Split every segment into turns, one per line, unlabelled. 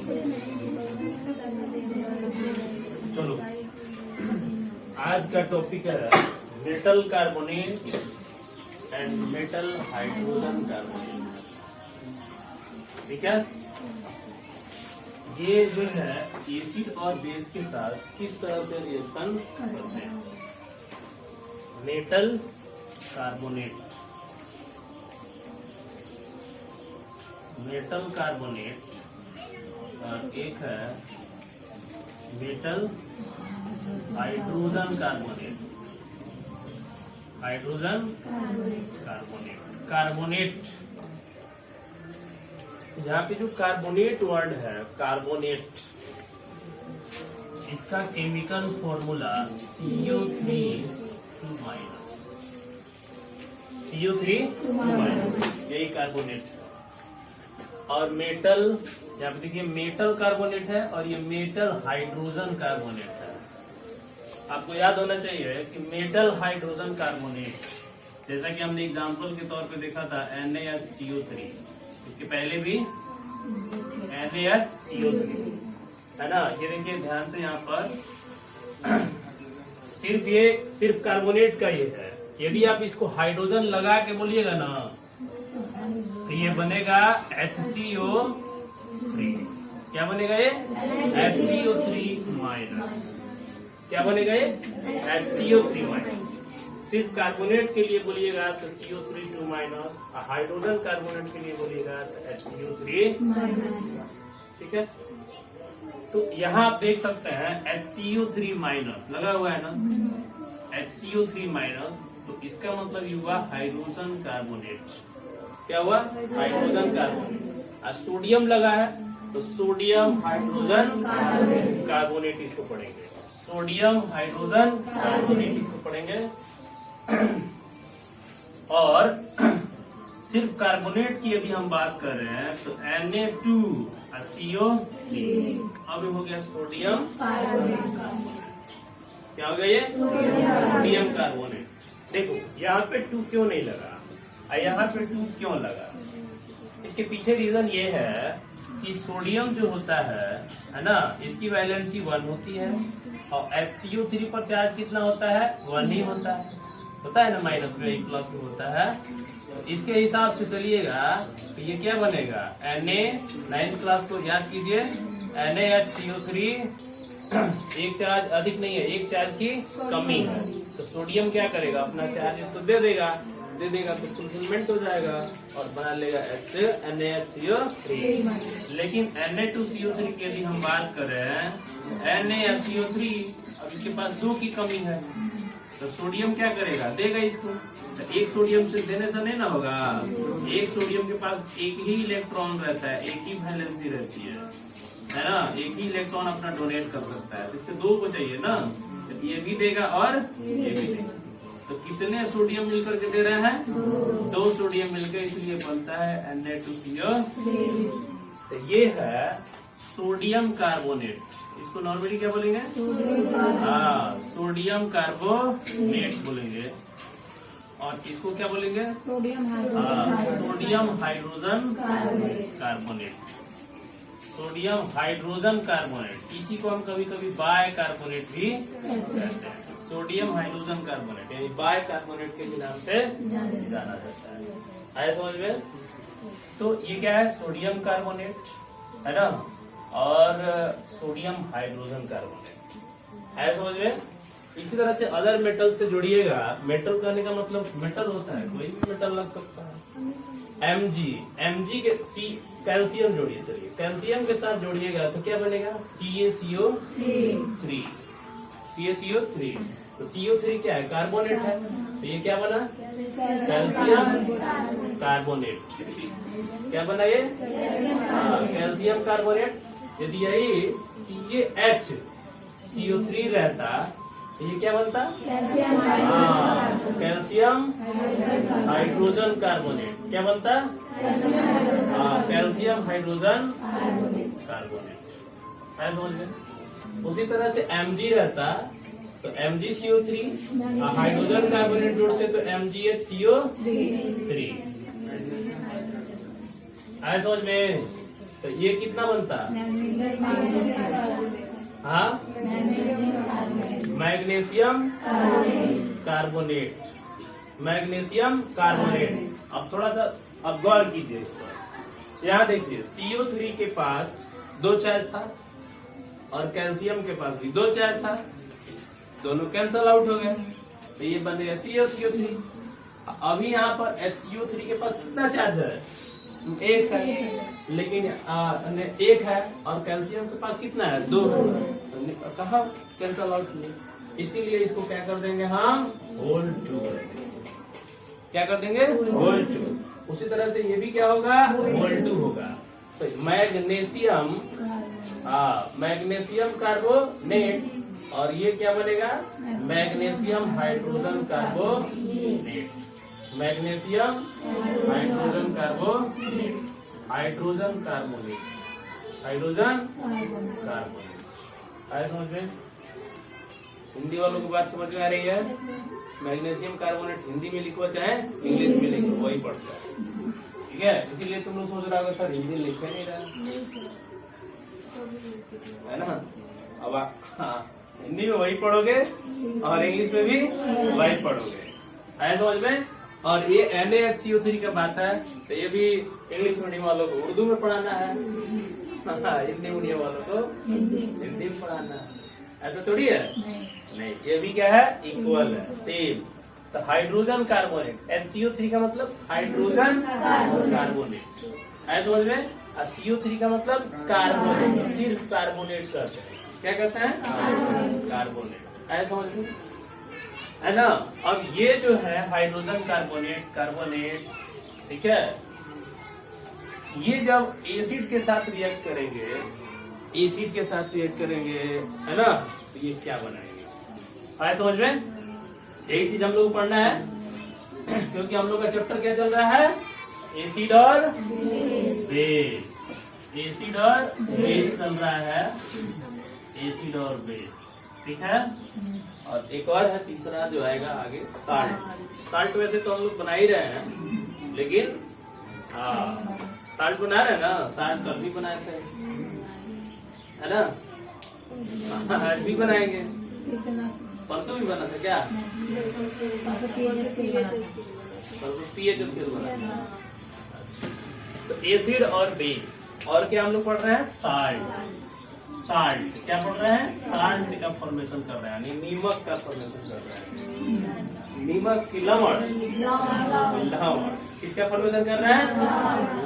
चलो, आज का टॉपिक है metal carbonate and metal hydrogen carbonate. ठीक है, ये जो है एसिड और बेस के साथ किस तरह से रिएक्शन करते हैं। मेटल कार्बोनेट, मेटल कार्बोनेट और एक है metal hydrogen carbonate. Hydrogen carbonate, carbonate यहाँ पे जो कार्बोनेट वर्ड है, कार्बोनेट, इसका केमिकल फॉर्मूला CO3 यही कार्बोनेट। और मेटल, यहाँ पे देखिए मेटल कार्बोनेट है और ये मेटल हाइड्रोजन कार्बोनेट है। आपको याद होना चाहिए कि मेटल हाइड्रोजन कार्बोनेट, जैसा कि हमने एग्जांपल के तौर पे देखा था NaHCO3, इसके पहले भी NaHCO3 है ना। ये देखिए ध्यान से, यहाँ पर सिर्फ कार्बोनेट का ये है। यदि आप इसको हाइड्रोजन लगा के बोलिएगा ना तो ये बनेगा HCO3। क्या बनेगा ये? HCO3 minus. क्या बनेगा ये? HCO3 minus. सिर्फ कार्बोनेट के लिए बोलिएगा तो CO3 माइनस, हाइड्रोजन कार्बोनेट के लिए बोलिएगा तो HCO3 माइनस। ठीक है, तो यहाँ आप देख सकते हैं HCO3 माइनस लगा हुआ है ना, HCO3 माइनस, तो इसका मतलब ये हुआ हाइड्रोजन कार्बोनेट। क्या हुआ? Hydrogen carbonate. सोडियम लगा है तो सोडियम हाइड्रोजन कार्बोनेट इसको पढ़ेंगे। सोडियम हाइड्रोजन कार्बोनेट इसको पढ़ेंगे। और सिर्फ कार्बोनेट की यदि हम बात कर रहे हैं तो Na2CO3, अब हो गया सोडियम कार्बोनेट। क्या हो गया ये? Sodium carbonate. देखो यहाँ पे 2 क्यों नहीं लगा और यहाँ पे 2 क्यों लगा? इसके पीछे रीजन ये है कि सोडियम जो होता है ना, इसकी वैलेंसी 1 होती है और HCO3 पर चार्ज कितना होता है? 1 ही होता है ना, माइनस में एक प्लस में होता है। तो इसके हिसाब से चलिएगा तो ये क्या बनेगा? Na, 9th क्लास को याद कीजिए, NaHCO3 एक चार्ज अधिक नहीं है, एक चार्ज की कमी है। तो सोडियम क्या करेगा? अपना चार्ज इसको दे देगा तो फुलफिलमेंट हो जाएगा और बना लेगा NaHCO3। लेकिन Na2CO3 की यदि हम बात कर रहे हैं, NaHCO3 अब इसके पास 2 की कमी है, तो सोडियम क्या करेगा? देगा इसको। तो एक सोडियम से देने से नहीं ना होगा। एक सोडियम के पास एक ही इलेक्ट्रॉन रहता है, एक ही वैलेंसी रहती है ना, एक ही इलेक्ट्रॉन अपना डोनेट कर सकता है। इसके 2 को चाहिए ना, तो ये भी देगा और ये भी देगा। तो कितने सोडियम मिलकर के दे रहे हैं? 2 सोडियम मिलकर, इसलिए बनता है Na2CO3। तो ये है सोडियम कार्बोनेट। इसको नॉर्मली क्या बोलेंगे? हाँ, सोडियम कार्बोनेट बोलेंगे। और इसको क्या बोलेंगे? Sodium hydrogen carbonate. Sodium hydrogen carbonate, इसी को हम कभी कभी बाय कार्बोनेट भी कहते हैं। सोडियम हाइड्रोजन कार्बोनेट यानी बाय कार्बोनेट के भी नाम से जाना जाता है। आए समझ में? तो ये क्या है? सोडियम कार्बोनेट है ना, और सोडियम हाइड्रोजन कार्बोनेट। आए समझ में? इसी तरह से अदर मेटल से जोड़िएगा। मेटल करने का मतलब मेटल होता है, कोई भी मेटल लग सकता है। Mg के कैल्शियम जोड़िए। चलिए कैल्शियम के साथ जोड़िएगा तो क्या बनेगा? CaCO3। CaCO3, तो CO3 क्या है? कार्बोनेट है, तो ये क्या बना? Calcium carbonate. क्या बना ये? Calcium carbonate. यदि यही CaHCO3 रहता तो ये क्या बनता? Calcium hydrogen carbonate. क्या बनता? Calcium hydrogen carbonate. उसी तरह से Mg रहता तो MgCO3, हाइड्रोजन कार्बोनेट जोड़ते तो MgHCO3। आए समझ में? तो ये कितना बनता? हाँ, मैग्नीशियम कार्बोनेट, मैग्नीशियम कार्बोनेट। अब थोड़ा सा अब गौर कीजिए इस पर। यहाँ देखिए CO3 के पास 2 चार्ज था और कैल्शियम के पास भी 2 चार्ज था, दोनों कैंसल आउट हो गए, तो ये बन गया CO3। अभी यहाँ पर HCO3 के पास कितना चार्ज है? 1 है, लेकिन 1 है और कैल्शियम के पास कितना है? 2। कहा कैंसल आउट हुए, इसीलिए इसको क्या कर देंगे हम? होल 2। क्या कर देंगे? होल 2। उसी तरह से ये भी क्या होगा? होल 2 होगा। तो मैग्नीशियम, मैग्नीशियम कार्बोनेट, और ये क्या बनेगा? Magnesium hydrogen carbonate, magnesium hydrogen carbonate, hydrogen carbonate, hydrogen carbonate. आया समझ में? हिंदी वालों को बात समझ में आ रही है? मैग्नीशियम कार्बोनेट हिंदी में लिखो चाहे इंग्लिश में लिखो, वही पड़ता है, ठीक है? इसीलिए तुम लोग सोच रहा होगा सर हिंदी लिखे नहीं रहा है ना। अब हाँ, हिंदी में वही पढ़ोगे और इंग्लिश में भी वही पढ़ोगे। आया समझ में? और ये NaHCO3 का बात है, तो ये भी इंग्लिश मीडियम वालों को उर्दू में पढ़ाना है, हिंदी मीडियम वालों को हिंदी में पढ़ाना है। ऐसा थोड़ी है? नहीं, ये भी क्या है? इक्वल है, सेम। तो हाइड्रोजन कार्बोनेट, HCO3 का मतलब हाइड्रोजन कार्बोनेट। आया समझ में? और CO3 का मतलब कार्बोनेट, सिर्फ कार्बोनेट कहते हैं। क्या कहते हैं? कार्बोनेट। आया समझ में? है ना। अब ये जो है हाइड्रोजन कार्बोनेट, ठीक है, ये जब एसिड के साथ रिएक्ट करेंगे, एसिड के साथ रिएक्ट करेंगे, है ना, तो ये क्या बनाएंगे? आया समझ में? यही चीज हम लोग पढ़ना है, क्योंकि हम लोग का चैप्टर क्या चल रहा है? एसिड और बेस, एसिड और बेस चल रहा है, एसिड और बेस, ठीक है। और एक और है तीसरा जो आएगा आगे, साल्ट। साल्ट वैसे तो हम लोग बना ही रहे हैं, लेकिन हाँ, साल्ट बना रहे हैं ना, साल्ट कल भी बनाए थे, है ना, आज भी बनाएंगे, परसों भी बना था क्या? परसों पीएचएस के बना। तो एसिड और बेस, और क्या हम लोग पढ़ रहे हैं? साल्ट। साल्ट क्या पढ़ रहे हैं? साल्ट का फॉर्मेशन कर रहे हैं, यानी नीमक का फॉर्मेशन कर रहे हैं। नीमक की लवण, लवण किसका फॉर्मेशन कर रहे हैं?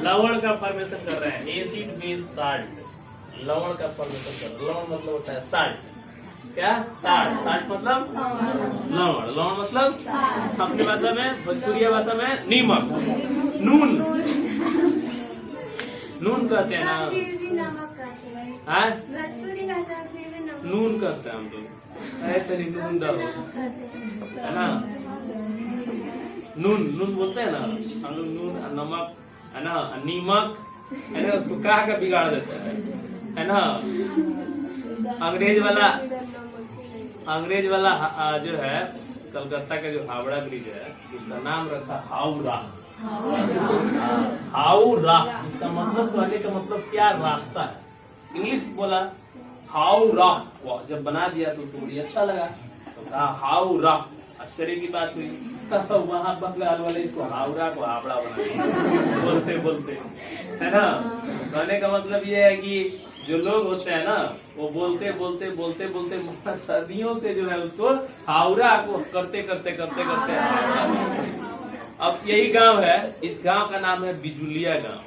लवण का फॉर्मेशन कर रहे हैं। एसिड बेस साल्ट, लवण का फॉर्मेशन कर रहे हैं। लवण मतलब होता है साल्ट। क्या? साल्ट। साल्ट मतलब लवण, लवण मतलब अपनी भाषा में, भोजपुरी भाषा में नीमक, नून, नून कहते हैं ना, हाँ नून कहते हैं हम लोग, तरी नून डालो, है ना, नून, नून बोलते हैं ना हम लोग, नून, नमक, है ना, नीमक, है ना, उसको कहा का बिगाड़ देता है ना। अंग्रेज वाला जो है, कलकत्ता का जो हावड़ा ब्रिज है, उसका नाम रखा हावड़ा, हावड़ा। इसका मतलब, कहने का मतलब क्या? रास्ता है। इंग्लिश बोला हावड़ा, जब बना दिया तो उसको बड़ी अच्छा लगा, तो कहा हावड़ा, आश्चर्य की बात हुई। तो वहाँ बंगाल वाले इसको हावड़ा को हावड़ा बना बोलते बोलते, है ना। कहने का मतलब ये है कि जो लोग होते हैं ना, वो बोलते बोलते बोलते बोलते सदियों से जो है उसको हावड़ा को करते करते करते करते हावड़ा। अब यही गांव है, इस गांव का नाम है बिजुलिया गांव,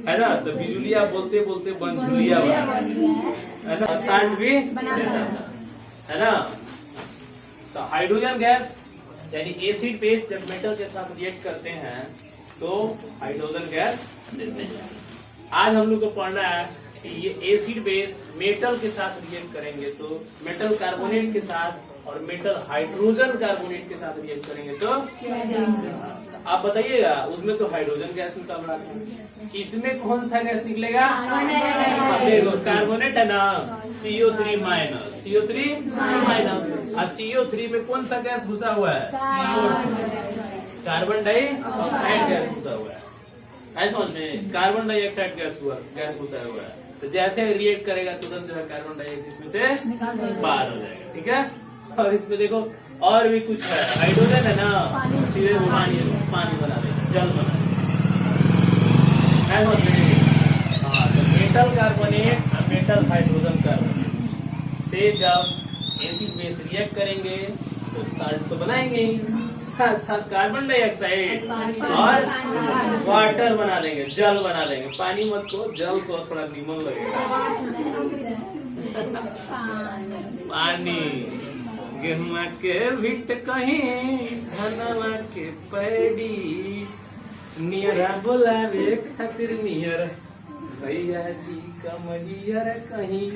है ना। तो बिजुलिया बोलते बोलते बनझुलिया है ना, साल्ट भी है ना। तो हाइड्रोजन गैस यानी एसिड बेस जब मेटल के साथ रिएक्ट करते हैं तो हाइड्रोजन गैस देते हैं। आज हम लोग को पढ़ना है कि ये एसिड बेस मेटल के साथ रिएक्ट करेंगे तो मेटल कार्बोनेट के साथ और मेटल हाइड्रोजन कार्बोनेट के साथ रिएक्ट करेंगे तो आप बताइएगा, उसमें तो हाइड्रोजन गैस निकल रहा है, इसमें कौन सा गैस निकलेगा? कार्बोनेट है ना, CO3 माइनस, CO3 माइनस, और CO3 में कौन सा गैस घुसा हुआ है? कार्बन डाइऑक्साइड गैस घुसा हुआ है। ऐसा समझ में कार्बन डाइऑक्साइड गैस हुआ है, तो जैसे रिएक्ट करेगा तुरंत जो है कार्बन डाइऑक्साइड इसमें से बाहर हो जाएगा, ठीक है। और इसमें देखो और भी कुछ है, हाइड्रोजन है ना, सीधे पानी बना देगा, जल बना देगा। हाँ, तो मेटल कार्बोनेट और मेटल हाइड्रोजन कार्बोनेट से जब एसिड बेस रिएक्ट करेंगे तो साल्ट तो बनाएंगे ही, साथ साथ कार्बन डाइऑक्साइड और वाटर बना लेंगे, जल बना लेंगे। पानी मत को, जल को थोड़ा नीमन लगेगा। पानी गेहुआ के भिट कहीं धनवा के पैडी नियरा बोलावे खातिर नियर भैया जी कमलियर कहीं।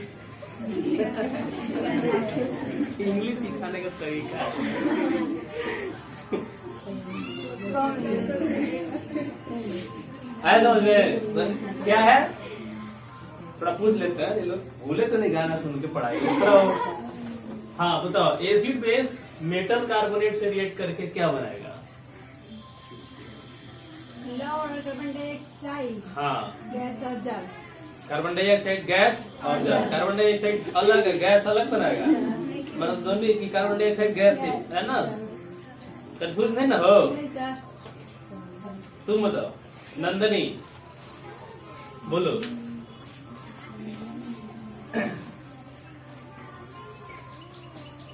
इंग्लिश सिखाने का तरीका है समझ में क्या है, थोड़ा पूछ लेते हैं ये लोग, भूले तो नहीं गाना सुन के पढ़ाई। हाँ बताओ, एसिड बेस मेटल कार्बोनेट से रिएक्ट करके क्या बनाएगा?
कार्बन डाइऑक्साइड,
हाँ,
गैस और जल।
कार्बन डाइऑक्साइड गैस और जल। कार्बन डाइऑक्साइड अलग है, गैस अलग बनाएगा, मतलब दोनों की कार्बन डाइऑक्साइड गैस है ना, कंफ्यूज नहीं ना हो। तुम बताओ नंदनी, बोलो।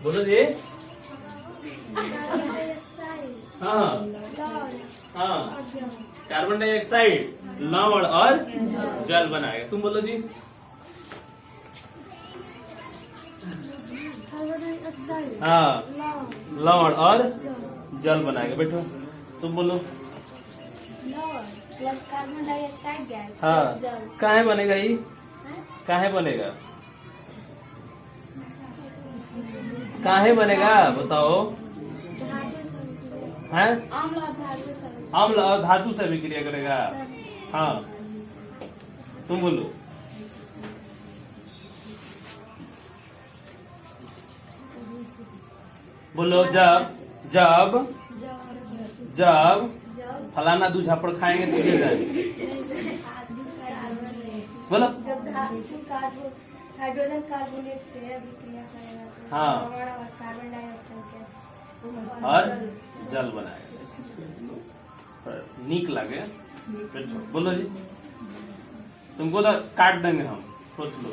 बोलो जी। हाँ हाँ, कार्बन डाइऑक्साइड लवण और जल बनाएगा। तुम बोलो जी। हाँ, लवण और जल बनाएगा। बैठो, तुम बोलो।
Plus carbon dioxide gas.
हाँ, काहे बनेगा ये, काहे बनेगा, काहे बनेगा बताओ। हैं? अम्ल और धातु से भी क्रिया करेगा। हाँ, तुम बोलो। बोलो। जब जब जब फलाना दूध झापड़ खाएंगे तो गिर जाएंगे। बोलो।
हाइड्रोजन कार्बोनेट से अभिक्रिया करेगा।
हाँ,
कार्बन डाइऑक्साइड
और जल बनाएगा। नीक लगे। बोलो जी। तुमको तो काट देंगे हम, सोच लो,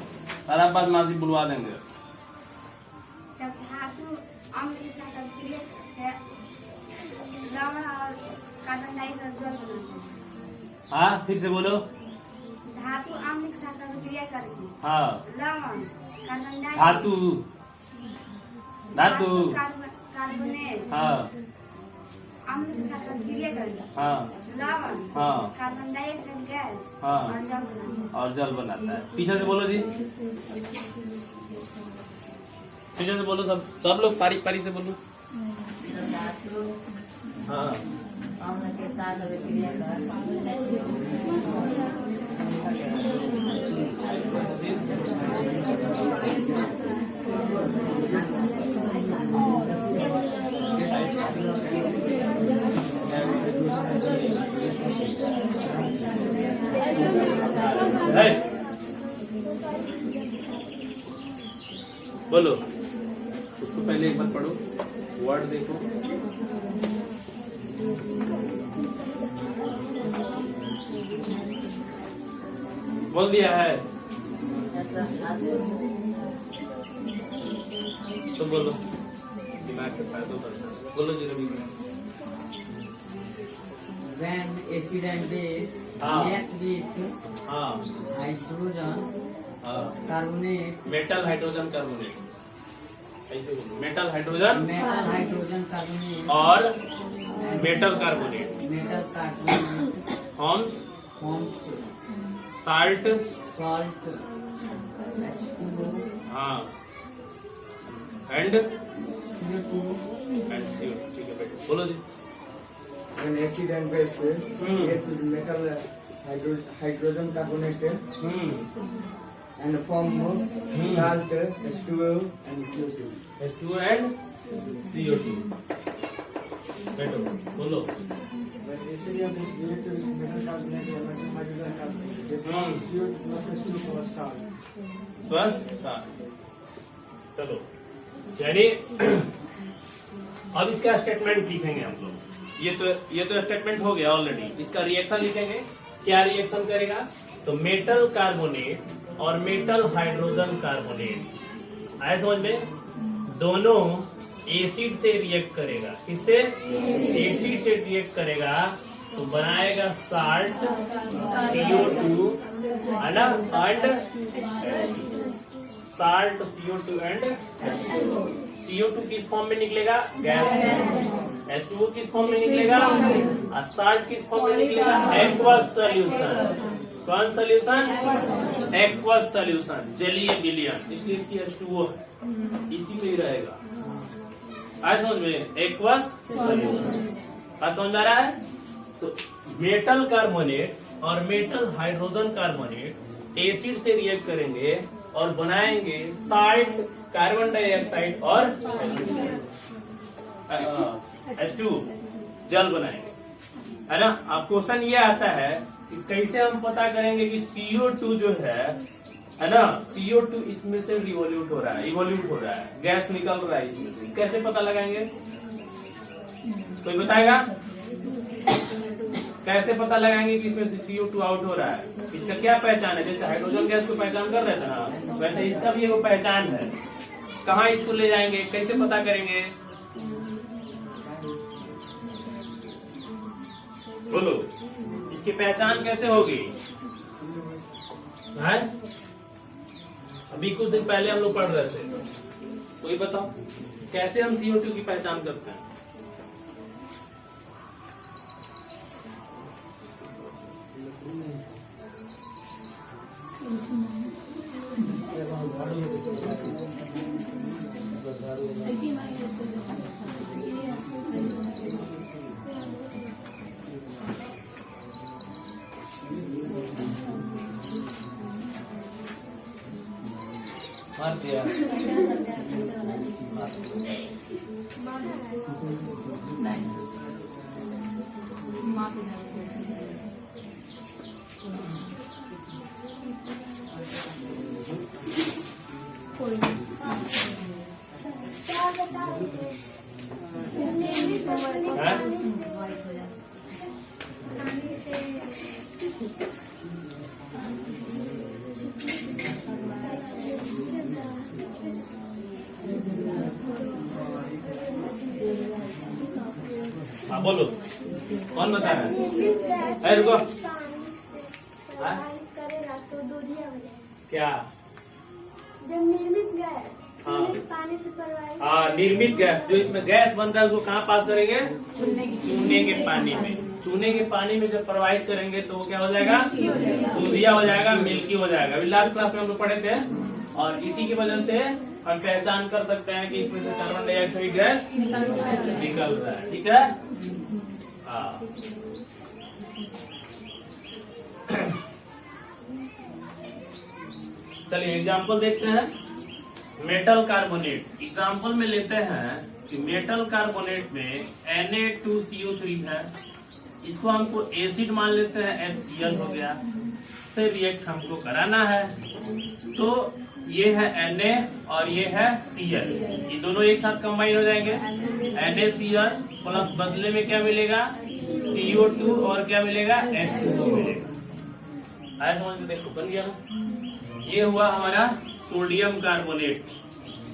सारा बात माजी बुलवा देंगे।
जब धातु अम्ल के साथ अभिक्रिया लवण और कार्बन डाइऑक्साइड जल बनाते हैं।
हाँ, फिर से बोलो।
धातु अम्ल के साथ अभिक्रिया करेगी।
हाँ,
लवण कार्बन
धातु धातु
कार्बोनेट
हाँ
अम्ल के साथ अभिक्रिया करेगा।
हाँ
लवण
हाँ
कार्बन डाइऑक्साइड गैस
हाँ
और जल बनाता है।
और जल बनाता है। पीछे से बोलो जी, पीछे से बोलो। सब लोग पारी पारी से बोलो। हाँ,
अम्ल के साथ अभिक्रिया
बोलो। उसको पहले एक बार पढ़ो, वर्ड देखो। बोल दिया है तो बोलो, दिमाग से फायदा बोलो जी। Ravi,
when acid and base
हाँ।
react with
हाँ
hydrogen
हाँ,
carbonate,
मेटल हाइड्रोजन कार्बोनेट, ऐसे बोलो। Metal hydrogen
metal hydrogen carbonate
और metal carbonate
metal carbonate
forms
forms
salt.
salt H2O
हाँ, एंड
CO2
एंड CO। ठीक है बेटा, बोलो जी।
When acid and base react with metal hydrogen carbonate and form salt H2O and CO2.
H2O and CO2। बैठो बोलो।
When acidium is reacted with metal carbonate or metal hydrogen carbonate, they form CO2 plus salt.
बस चलो, यानी अब इसका statement लिखेंगे हम लोग। ये तो स्टेटमेंट हो गया ऑलरेडी। इसका रिएक्शन लिखेंगे। क्या रिएक्शन करेगा? तो मेटल कार्बोनेट और मेटल हाइड्रोजन कार्बोनेट आए समझ में, दोनों एसिड से रिएक्ट करेगा। किससे? एसिड से रिएक्ट करेगा तो बनाएगा साल्ट CO2 है ना, and salt CO2 and CO2 किस फॉर्म में निकलेगा? गैस। H2O किस फॉर्म में निकलेगा? और साल्ट किस फॉर्म में निकलेगा? Aqueous solution. कौन सॉल्यूशन? एक्वस सॉल्यूशन, जलीय विलयन, इसलिए कि H2O इसी में ही रहेगा। आज समझ में, एक्वस सॉल्यूशन। आज समझ आ रहा है? तो मेटल कार्बोनेट और मेटल हाइड्रोजन कार्बोनेट एसिड से रिएक्ट करेंगे और बनाएंगे साल्ट, कार्बन डाइऑक्साइड और H2 जल बनाएंगे, है ना। अब क्वेश्चन ये आता है कि कैसे हम पता करेंगे कि CO2 जो है ना, CO2 इसमें से इवोल्यूट हो रहा है, गैस निकल रहा है इसमें से, कैसे पता लगाएंगे? कोई बताएगा? कैसे पता लगाएंगे कि इसमें से CO2 आउट हो रहा है? इसका क्या पहचान है? जैसे हाइड्रोजन गैस को पहचान कर रहे थे ना, वैसे इसका भी वो पहचान है। कहाँ इसको ले जाएंगे, कैसे पता करेंगे? बोलो, इसकी पहचान कैसे होगी? है? अभी कुछ दिन पहले हम लोग पढ़ रहे थे, कोई बताओ कैसे हम CO2 की पहचान करते हैं? मार दिया। हाँ बोलो, कौन बता रहा है? रुको, क्या?
जब निर्मित गैस
हाँ।
पानी से प्रवाहित,
हाँ, निर्मित गैस, जो इसमें गैस बनता है उसको कहाँ पास करेंगे? चूने के पानी में। चूने के पानी में जब प्रवाहित करेंगे तो वो क्या हो जाएगा? दूधिया हो जाएगा, मिल्की हो जाएगा। अभी लास्ट क्लास में हम लोग पढ़े थे, और इसी की वजह से हम पहचान कर सकते हैं कि इसमें से कार्बन डाइऑक्साइड गैस निकल रहा है। ठीक है? हाँ। चलिए एग्जाम्पल देखते हैं। मेटल कार्बोनेट एग्जाम्पल में लेते हैं कि मेटल कार्बोनेट में Na2CO3 है, इसको हमको एसिड मान लेते हैं, HCl हो गया, से रिएक्ट हमको कराना है। तो ये है Na और ये है Cl, ये दोनों एक साथ कंबाइन हो जाएंगे। NaCl प्लस बदले में क्या मिलेगा? CO2 और क्या मिलेगा? H2O मिलेगा। आया समझ में? देखो बन गया ना। ये हुआ हमारा सोडियम कार्बोनेट।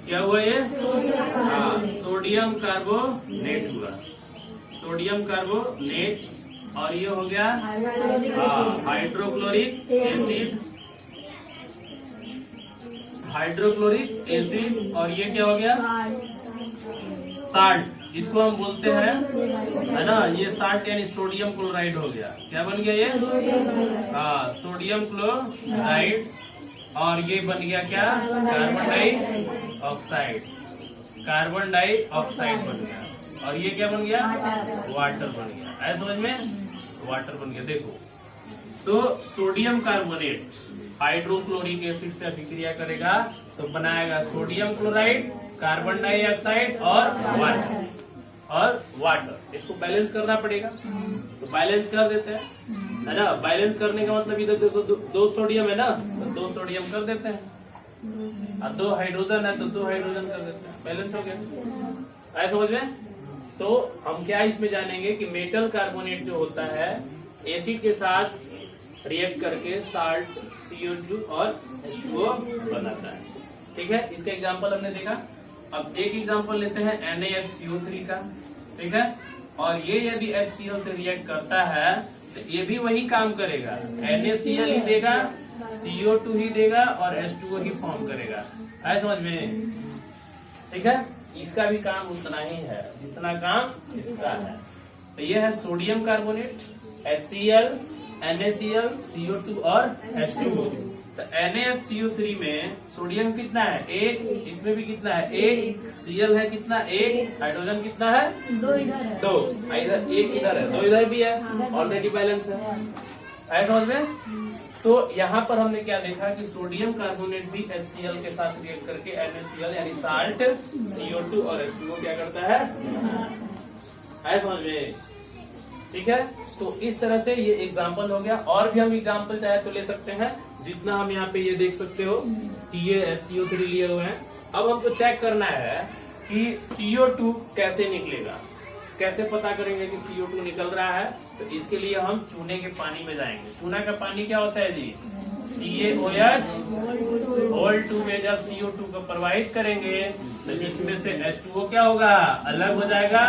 क्या हुआ ये? हाँ, सोडियम कार्बोनेट हुआ, सोडियम कार्बोनेट। और ये हो गया हाइड्रोक्लोरिक एसिड, हाइड्रोक्लोरिक एसिड। और ये क्या हो गया? साल्ट, जिसको हम बोलते हैं, है ना, ये साल्ट यानी सोडियम क्लोराइड हो गया। क्या बन गया ये? हाँ, सोडियम क्लोराइड। और ये बन गया क्या? कार्बन डाइऑक्साइड, कार्बन डाइऑक्साइड बन गया। और ये क्या बन गया? वाटर बन गया। ऐसा समझ में? वाटर बन गया। देखो, तो सोडियम कार्बोनेट हाइड्रोक्लोरिक एसिड से अभिक्रिया करेगा तो बनाएगा सोडियम क्लोराइड, कार्बन डाइऑक्साइड और वाटर। और वाटर, इसको बैलेंस करना पड़ेगा। तो बैलेंस कर देते हैं, है ना। बैलेंस करने का मतलब इधर देखो दो सोडियम है ना, तो 2 सोडियम कर देते हैं, और 2 हाइड्रोजन है तो 2 हाइड्रोजन कर देते हैं, बैलेंस हो गया। ऐसा समझ में। तो हम क्या इसमें जानेंगे कि मेटल कार्बोनेट जो होता है एसिड के साथ रिएक्ट करके साल्ट CO2 और H2O बनाता है। ठीक है, इसका एग्जांपल हमने देखा। अब एक एग्जांपल लेते हैं NaHCO3 का। ठीक है, और ये यदि HCl से रिएक्ट करता है तो ये भी वही काम करेगा, NaCl ही देगा, CO2 ही देगा और H2O ही फॉर्म करेगा। है समझ में। ठीक है, इसका भी काम उतना ही है जितना काम इसका है। तो ये है sodium carbonate, HCl, NaCl, CO2 और H2O। तो NaHCO3 में सोडियम कितना है 1, इसमें भी कितना है 1, Cl है कितना 1, हाइड्रोजन कितना है
2 इधर है,
2, इधर 1 इधर है, 2 इधर भी है, ऑलरेडी बैलेंस है। ऐसा समझ में। तो यहाँ पर हमने क्या देखा कि सोडियम कार्बोनेट भी HCl के साथ रिएक्ट करके NaCl यानी साल्ट, CO2 और H2O क्या करता है, ऐसा समझ में। ठीक है, तो इस तरह से ये एग्जाम्पल हो गया। और भी हम एग्जाम्पल चाहे तो ले सकते हैं, जितना हम यहाँ पे ये देख सकते हो CaHCO3 लिए हुए हैं। अब हमको चेक करना है कि CO2 कैसे निकलेगा, कैसे पता करेंगे कि CO2 निकल रहा है। तो इसके लिए हम चूने के पानी में जाएंगे। चूना का पानी क्या होता है जी, CaOH Ol2 में जब CO2 को प्रवाहित करेंगे तो इसमें से H2O क्या होगा, अलग हो जाएगा,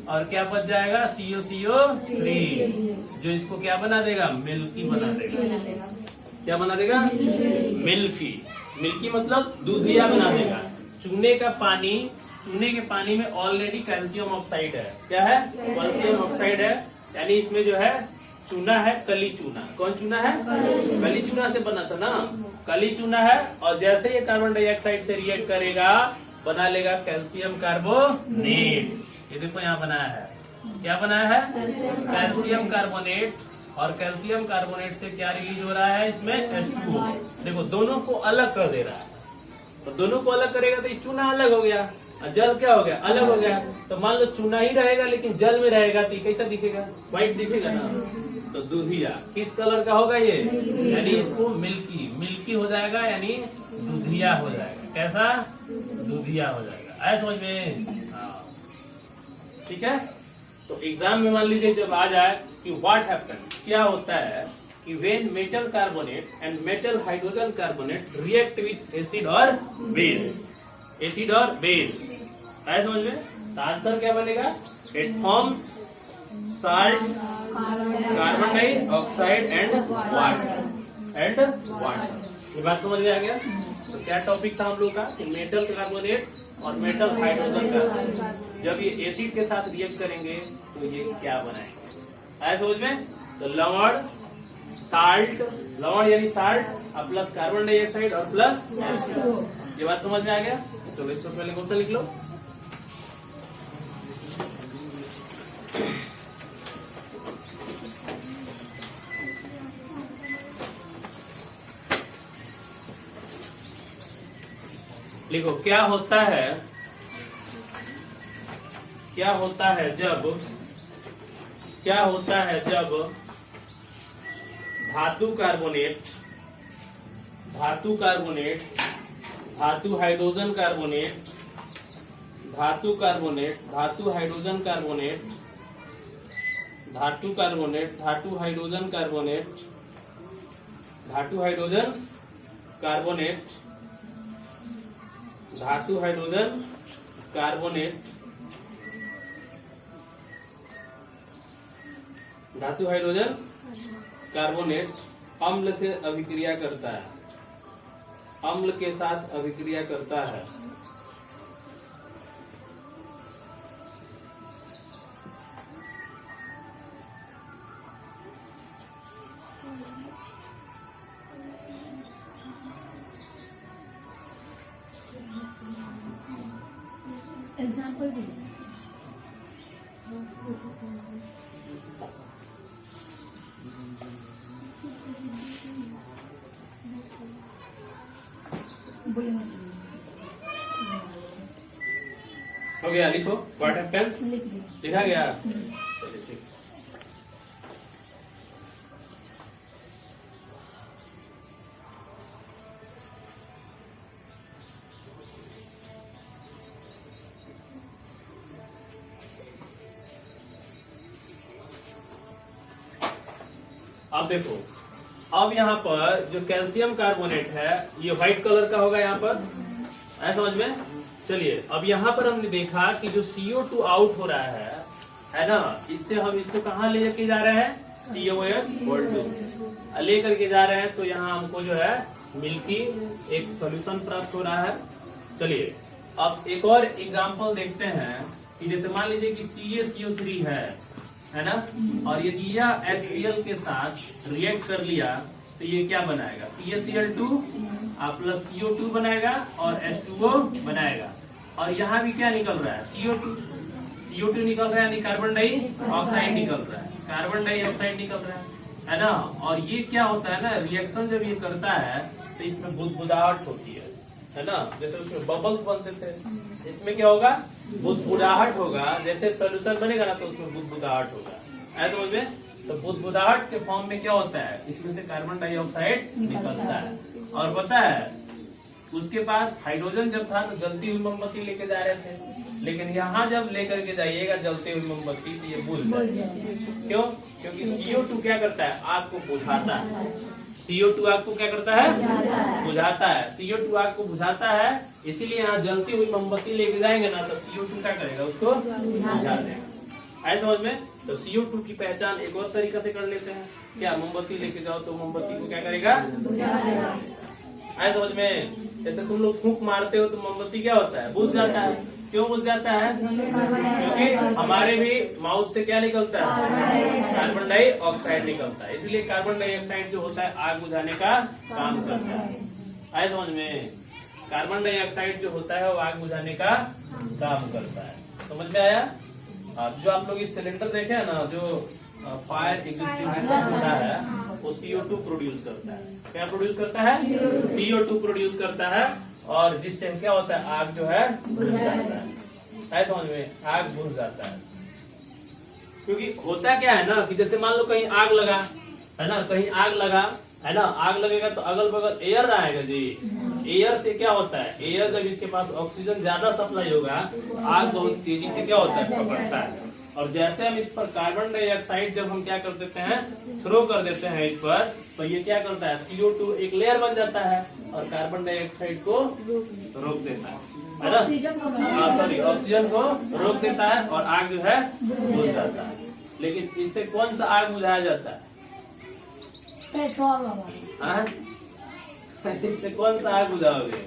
और क्या बच जाएगा COCO3, जो इसको क्या बना देगा, मिल्की बना देगा। क्या बना देगा, मिल्की। मिल्की मतलब दूधिया बना देगा। चूने के पानी में ऑलरेडी कैल्शियम ऑक्साइड है। क्या है, कैल्शियम ऑक्साइड है, यानी इसमें जो है चूना है, कली चूना। कौन चूना है, कली चूना से बना था ना, कली चूना है। और जैसे ये कार्बन डाइऑक्साइड से रिएक्ट करेगा बना लेगा कैल्शियम कार्बोनेट। ये देखो यहाँ बनाया है, क्या बनाया है, कैल्शियम कार्बोनेट। और कैल्शियम कार्बोनेट से क्या रिलीज हो रहा है, इसमें H2O। देखो दोनों को अलग कर दे रहा है। तो दोनों को अलग करेगा तो ये चूना अलग हो गया और जल क्या हो गया, अलग हो गया। तो मान लो चूना ही रहेगा लेकिन जल में रहेगा तो कैसा दिखेगा, व्हाइट दिखेगा ना। तो दूधिया किस कलर का होगा ये, यानी इसको मिल्की हो जाएगा, यानी दूधिया हो जाएगा। कैसा, दूधिया हो जाएगा। ऐसा समझ में। ठीक है, तो एग्जाम में मान लीजिए जब आ जाए कि व्हाट हैपेंस, क्या होता है कि when metal carbonate and metal hydrogen carbonate react with acid और बेस, है समझ में। तो आंसर क्या बनेगा, it forms salt, carbon dioxide and water. ये बात समझ में आ गया। तो क्या टॉपिक था हम लोग का कि मेटल कार्बोनेट और मेटल हाइड्रोजन कार्बोनेट जब ये एसिड के साथ रिएक्ट करेंगे तो ये क्या बनाएंगे, है समझ में। तो लवण, साल्ट, लवण यानी साल्ट और प्लस कार्बन डाइऑक्साइड और प्लस H2O। ये बात समझ में आ गया। चलो इसको पहले क्वेश्चन लिख लो। लिखो, क्या होता है जब धातु कार्बोनेट, धातु हाइड्रोजन कार्बोनेट, धातु हाइड्रोजन कार्बोनेट, धातु हाइड्रोजन कार्बोनेट, धातु हाइड्रोजन कार्बोनेट, धातु हाइड्रोजन कार्बोनेट, धातु हाइड्रोजन कार्बोनेट अम्ल से अभिक्रिया करता है, अम्ल के साथ अभिक्रिया करता है।
एग्जाम्पल दी।
हो गया, लिखो व्हाट हैपेंस,
लिख दी।
लिखा गया। चलिए ठीक। अब देखो, अब यहाँ पर जो कैल्शियम कार्बोनेट है ये व्हाइट कलर का होगा यहाँ पर, ऐसा समझ में। चलिए अब यहाँ पर हमने देखा कि जो CO2 आउट हो रहा है ना, इससे हम इसको कहाँ ले के जा रहे हैं, COH ले करके जा रहे हैं, तो यहाँ हमको जो है मिल्की एक सॉल्यूशन प्राप्त हो रहा है। चलिए अब एक और एग्जांपल देखते हैं कि जैसे मान लीजिए कि CaCO3 है ना, और यदि यह HCl के साथ रिएक्ट कर लिया तो ये क्या बनाएगा, CaCl2 प्लस CO2 बनाएगा और H2O बनाएगा। और यहाँ भी क्या निकल रहा है, CO2 निकल रहा है, यानी कार्बन डाइऑक्साइड निकल रहा है, कार्बन डाइऑक्साइड निकल रहा है ना। और ये क्या होता है ना, रिएक्शन जब ये करता है तो इसमें बुदबुदाहट होती है ना, जैसे उसमें बबल्स बनते थे, इसमें क्या होगा, बुदबुदाहट होगा। जैसे सोल्यूशन बनेगा ना तो उसमें बुदबुदाहट होगा, ऐसा समझ में। तो बुदबुदाहट के फॉर्म में क्या होता है, इसमें से कार्बन डाइऑक्साइड निकलता है। और पता है उसके पास हाइड्रोजन जब था तो जलती हुई मोमबत्ती लेके जा रहे थे, लेकिन यहाँ जब लेकर के जाइएगा जलती हुई मोमबत्ती तो ये बुझ जाएगी। क्यों, क्योंकि CO2 क्या करता है, आग को बुझाता है। CO2 आग को क्या करता है, बुझाता है। CO2 आग को बुझाता है, इसीलिए यहाँ जलती हुई मोमबत्ती लेके जाएंगे ना तो CO2 क्या करेगा, उसको बुझा देगा, ऐसा समझ में। तो CO2 की पहचान एक और तरीका से कर लेते हैं, क्या, मोमबत्ती लेके जाओ तो मोमबत्ती को क्या करेगा, ऐसा समझ में। जैसे तुम लोग फूंक मारते हो तो मोमबत्ती क्या होता है, बुझ जाता है। क्यों बुझ जाता है, क्योंकि हमारे भी माउथ से क्या निकलता है, कार्बन डाइऑक्साइड निकलता है। इसलिए कार्बन डाइऑक्साइड जो होता है आग बुझाने का काम करता है, ऐसा समझ में। कार्बन डाइऑक्साइड जो होता है वो आग बुझाने का काम करता है, समझ में आया। जो आप लोग इस सिलेंडर देखे है ना, जो फायर एक्सटिंग्विशर होता है वो CO2 प्रोड्यूस करता है। क्या प्रोड्यूस करता है, CO2 प्रोड्यूस करता है, और जिससे क्या होता है, आग जो है बुझ जाता है, ऐसा समझ में, आग बुझ जाता है। क्योंकि होता क्या है ना कि जैसे मान लो कहीं आग लगा है ना, कहीं आग लगा है ना, आग लगेगा तो अगल बगल एयर आएगा जी। एयर से क्या होता है, एयर जब इसके पास ऑक्सीजन ज्यादा सप्लाई होगा आग बहुत तेजी से क्या होता है, पकड़ता है। और जैसे हम इस पर कार्बन डाइऑक्साइड जब हम क्या कर देते हैं, थ्रो कर देते हैं इस पर, तो ये क्या करता है, CO2 एक लेयर बन जाता है और कार्बन डाइऑक्साइड को रोक देता है ना, सॉरी ऑक्सीजन को रोक देता है और आग जो है बुझ जाता है। लेकिन इससे कौन सा आग बुझाया जाता है, पेट्रोल। इससे कौन सा आग बुझाओगे,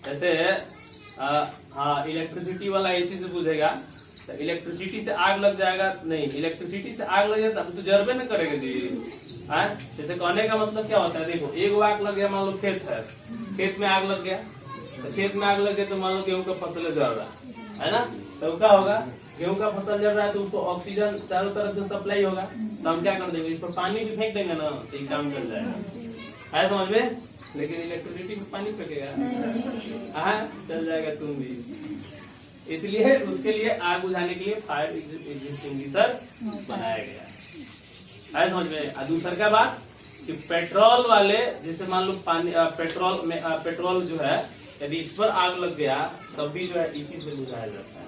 जैसे हाँ इलेक्ट्रिसिटी वाला इसी से बुझेगा। तो इलेक्ट्रिसिटी से आग लग जाएगा, नहीं इलेक्ट्रिसिटी से आग लग जाता तो जरबे न करेगा जी। जैसे कहने का मतलब क्या होता है, देखो एक आग लग गया, मान लो खेत है, खेत में आग लग गया, तो खेत में आग लग गया तो मान लो गेहूं का फसल जल रहा है ना, तो क्या होगा, गेहूं का फसल जल रहा है तो उसको ऑक्सीजन चारों तरफ से सप्लाई होगा, तो हम क्या कर देंगे, इस पर पानी भी फेंक देंगे ना तो ये काम कर जाएगा, है समझ में। लेकिन इलेक्ट्रिसिटी में पानी फेंकेगा, हाँ चल जाएगा तुम भी। इसलिए उसके लिए आग बुझाने के लिए फायर एक्सटिंग्विशर बनाया गया, है समझ में। दूसरा क्या बात कि पेट्रोल वाले, जैसे मान लो पानी पेट्रोल में पेट्रोल जो है यदि इस पर आग लग गया तब भी जो है इसी से बुझाया जाता है।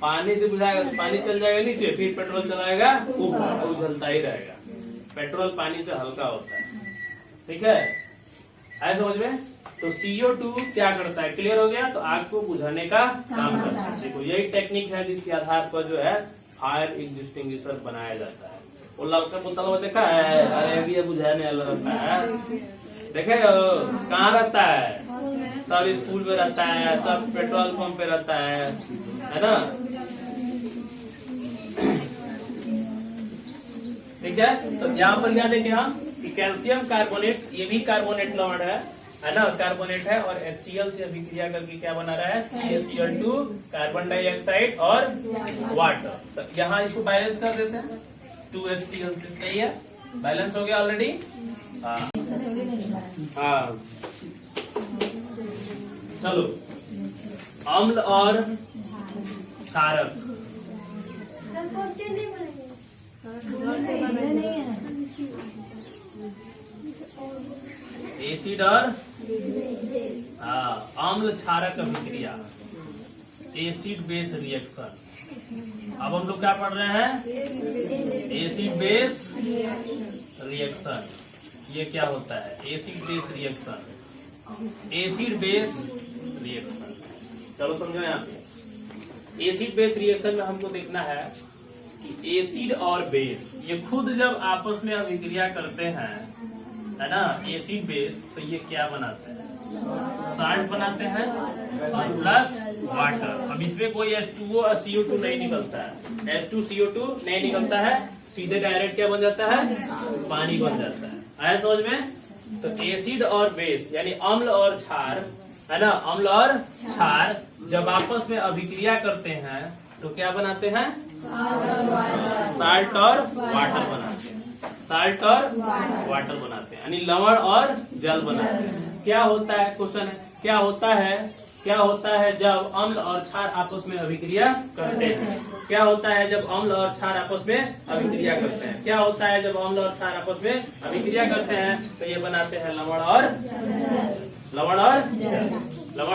पानी से बुझाएगा तो पानी चल जाएगा नीचे, फिर पेट्रोल चलाएगा ऊपर, वो जलता ही रहेगा। पेट्रोल पानी से हल्का होता है, ठीक है, ऐसा समझ में। तो CO2 क्या करता है, क्लियर हो गया, तो आग को बुझाने का काम करता है। देखो यही टेक्निक है जिसके आधार पर जो है फायर एक्सटिंग्विशर बनाया जाता है। वो लड़का बोतल में देखा है, अरे ये बुझाने वाला रहता है, देखे कहाँ रहता है, सब स्कूल में रहता है, सब पेट्रोल पंप पे रहता है ना, ठीक है। तो यहाँ पर क्या देखें हम कि कैल्शियम कार्बोनेट, ये भी कार्बोनेट लवण है ना, कार्बोनेट है, और HCl से अभिक्रिया करके क्या बना रहा है, CaCl2 कार्बन डाइऑक्साइड और वाटर। तो यहाँ इसको बैलेंस कर देते हैं 2HCl से, सही है, बैलेंस हो गया ऑलरेडी। हाँ हाँ चलो, अम्ल और क्षारक। एसिड और हाँ, अम्ल क्षारक अभिक्रिया, एसिड बेस रिएक्शन। अब हम लोग क्या पढ़ रहे हैं? Acid base reaction. ये क्या होता है? Acid base reaction, acid base reaction. चलो समझो यहाँ पे, एसिड बेस रिएक्शन में हमको देखना है कि एसिड और बेस ये खुद जब आपस में अभिक्रिया करते हैं, है ना, एसिड बेस, तो ये क्या बनाते हैं? साल्ट बनाते हैं और प्लस वाटर। अब इसमें कोई H2O और CO2 नहीं निकलता है, H2CO2 नहीं निकलता है, सीधे डायरेक्ट क्या बन जाता है? पानी बन जाता है। आया समझ में? तो एसिड और बेस यानी अम्ल और क्षार, है ना, अम्ल और क्षार जब आपस में अभिक्रिया करते हैं तो क्या बनाते हैं? साल्ट और वाटर बनाते हैं, साल्ट और वाटर बनाते हैं, यानी लवण और जल बनाते हैं। क्या होता है? क्वेश्चन है, क्या होता है जब अम्ल और क्षार आपस में अभिक्रिया करते हैं? क्या होता है जब अम्ल और क्षार आपस में अभिक्रिया करते हैं? क्या होता है जब अम्ल और क्षार आपस में अभिक्रिया करते हैं? तो ये बनाते हैं लवण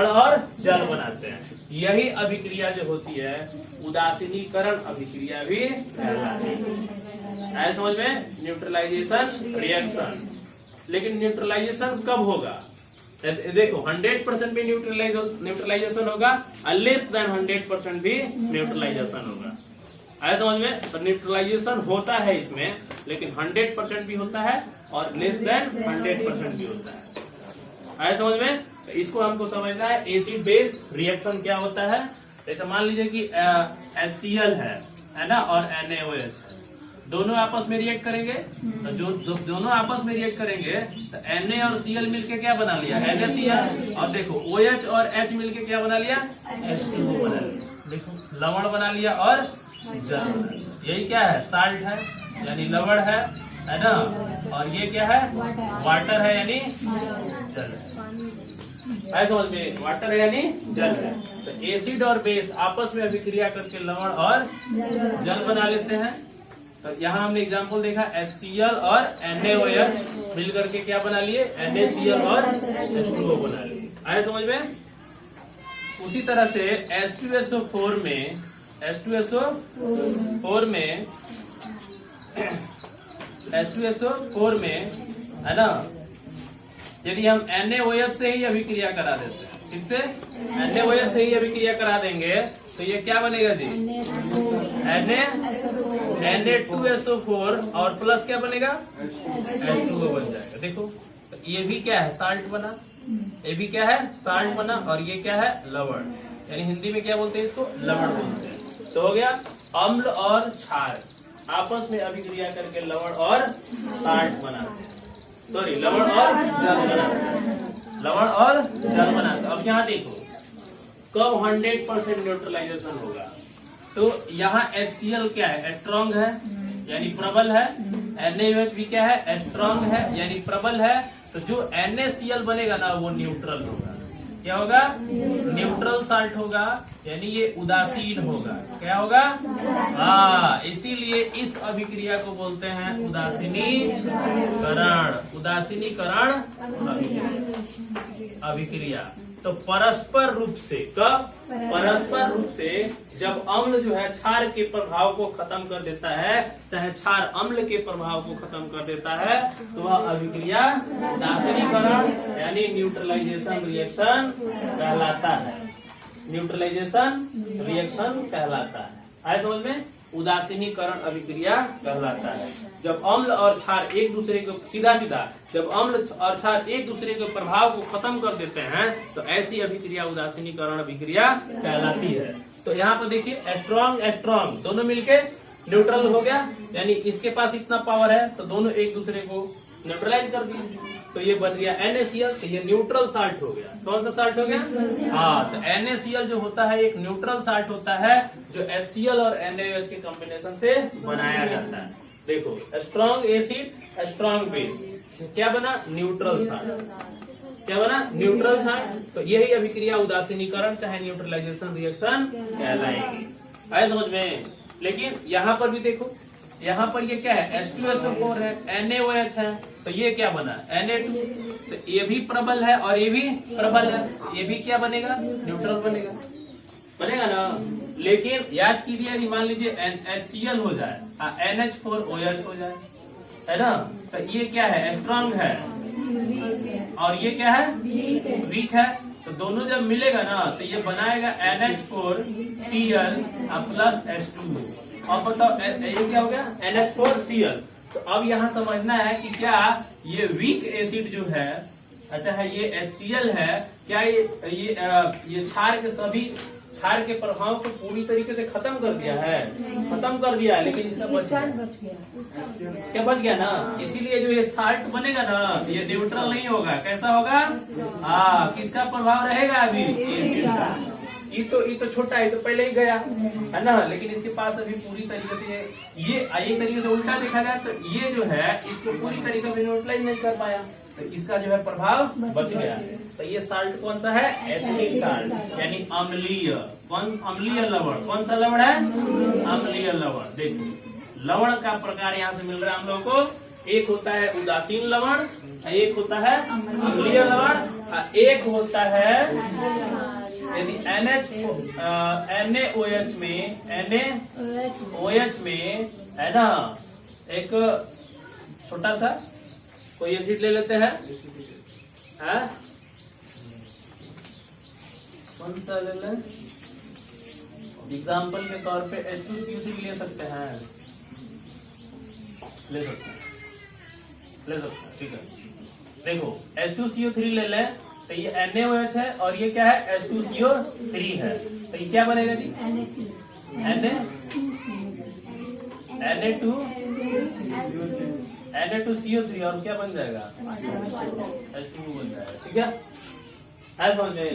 और जल बनाते हैं। यही अभिक्रिया जो होती है उदासीनीकरण अभिक्रिया भी कहलाती है। आया समझ में? Neutralisation reaction. लेकिन न्यूट्रलाइजेशन कब होगा? देखो 100% भी न्यूट्रलाइजेशन होगा और लेस देन 100% भी न्यूट्रलाइजेशन होगा। आया समझ में? तो न्यूट्रलाइजेशन होता है इसमें, लेकिन 100% भी होता है और लेस देन 100% भी होता है। आया समझ में? तो इसको हमको समझना है एसिड बेस रिएक्शन क्या होता है। जैसे मान लीजिए कि HCl है ना, और NaOH, दोनों आपस में रिएक्ट करेंगे। तो जो दोनों आपस में रिएक्ट करेंगे तो Na और Cl मिलके क्या बना लिया? NaCl। और देखो OH और H मिलके क्या बना लिया? H2O बना लिया। देखो लवण बना लिया और जल बना लिया। यही क्या है? साल्ट है यानी लवण है ना, और ये क्या है? वाटर है यानी जल है। ऐसा समझ में? वाटर है यानी जल है। तो एसिड और बेस आपस में अभिक्रिया करके लवण और जल बना लेते हैं। तो यहाँ हमने एग्जाम्पल देखा, HCl और NaOH मिलकर के क्या बना लिए? NaCl और H2O बना लिए। आया समझ में? उसी तरह से H2SO4 में है ना, यदि हम NaOH से ही अभिक्रिया करा देते हैं, इससे NaOH से ही अभिक्रिया करा देंगे तो ये क्या बनेगा जी? Na2SO4 और प्लस क्या बनेगा? H2O बन जाएगा। देखो तो ये भी क्या है? साल्ट बना। ये भी क्या है? साल्ट बना। और ये क्या है? लवण। यानी हिंदी में क्या बोलते हैं इसको? लवण बोलते हैं। तो हो गया अम्ल और क्षार आपस में अभिक्रिया करके लवण और साल्ट बनाते हैं, सॉरी लवण और जल बनाते हैं, लवण और जल बनाते हैं। अब यहाँ देखो कब 100% न्यूट्रलाइजेशन होगा? तो यहाँ HCl क्या है? स्ट्रॉन्ग है यानी प्रबल है। NaOH भी क्या है? स्ट्रॉन्ग है यानी प्रबल है। तो जो NaCl बनेगा ना वो न्यूट्रल होगा। क्या होगा? न्यूट्रल साल्ट होगा, यानी ये उदासीन होगा। क्या होगा? हाँ, इसीलिए इस अभिक्रिया को बोलते हैं उदासीनीकरण। उदासीनीकरण अभिक्रिया। तो परस्पर रूप से कब? परस्पर रूप से जब अम्ल जो है क्षार के प्रभाव को खत्म कर देता है, चाहे क्षार अम्ल के प्रभाव को खत्म कर देता है, तो वह अभिक्रिया उदासीनीकरण यानी न्यूट्रलाइजेशन रिएक्शन कहलाता है। न्यूट्रलाइजेशन रिएक्शन कहलाता है। आए समझ में? उदासीनीकरण अभिक्रिया कहलाता है। जब अम्ल और क्षार एक दूसरे को सीधा जब अम्ल और क्षार एक दूसरे के प्रभाव को खत्म कर देते हैं तो ऐसी अभिक्रिया उदासीनीकरण अभिक्रिया कहलाती है। तो यहाँ पर देखिए स्ट्रॉन्ग दोनों मिलके न्यूट्रल हो गया, यानी इसके पास इतना पावर है तो दोनों एक दूसरे को न्यूट्रलाइज कर दिए, तो ये बन गया NaCl। तो ये न्यूट्रल साल्ट हो गया। कौन सा साल्ट हो गया? हाँ, तो NaCl जो होता है एक न्यूट्रल साल्ट होता है जो HCl और NaOH के कॉम्बिनेशन से बनाया जाता है। देखो स्ट्रॉन्ग एसिड स्ट्रॉन्ग बेस, क्या बना? Neutral salt. क्या बना? Neutral salt. तो यही अभिक्रिया उदासीनीकरण चाहे न्यूट्रलाइजेशन रिएक्शन कहलाएगी। आए समझ में? लेकिन यहाँ पर भी देखो, यहाँ पर ये क्या है? H2SO4 है, NaOH है, तो ये क्या बना? Na2। तो ये भी प्रबल है और ये भी प्रबल है, ये भी क्या बनेगा? न्यूट्रल बनेगा, बनेगा ना। लेकिन याद कीजिए, यदि मान लीजिए HCl हो जाए, NH4OH हो जाए, है ना, तो ये क्या है? स्ट्रांग है और ये क्या है? वीक है। तो दोनों जब मिलेगा ना तो ये बनाएगा NH4Cl प्लस H2। और बताओ ये क्या हो गया? NH4Cl। तो अब यहाँ समझना है कि क्या ये वीक एसिड जो है, अच्छा है, ये HCl है, क्या ये क्षार के सभी क्षार के प्रभाव को पूरी तरीके से खत्म कर दिया है? खत्म कर दिया है, लेकिन इसका बच गया। क्या बच गया ना? इसीलिए जो ये साल्ट बनेगा ना, ये न्यूट्रल नहीं होगा। कैसा होगा? हाँ, किसका प्रभाव रहेगा? अभी एसिड का। ये तो छोटा है, तो पहले ही गया है ना, लेकिन इसके पास अभी पूरी तरीके से ये एक तरीके से उल्टा देखा जाए तो ये जो है इसको पूरी तरीके से न्यूट्रलाइज नहीं कर पाया, तो इसका जो है प्रभाव बच गया। तो ये साल्ट कौन सा है? एसिडिक साल्ट, यानी अम्लीय। कौन? अम्लीय लवण। कौन सा लवण है? अम्लीय लवण। देखो लवण का प्रकार यहाँ से मिल रहा है हम लोग को। एक होता है उदासीन लवण, एक होता है अम्लीय लवण, एक होता है यदि NaOH में है ना, एक छोटा सा कोई एसिड ले लेते हैं, कौन सा ले लें? एग्जाम्पल के तौर पे H2CO3 ले सकते हैं, ले सकते हैं, ठीक है। देखो H2CO3 ले लें, तो ये NaOH है और ये क्या है? H2CO3 है। तो ये क्या बनेगा जी? Na2CO3 और क्या बन जाएगा? H2O बन जाएगा, ठीक है। समझ में?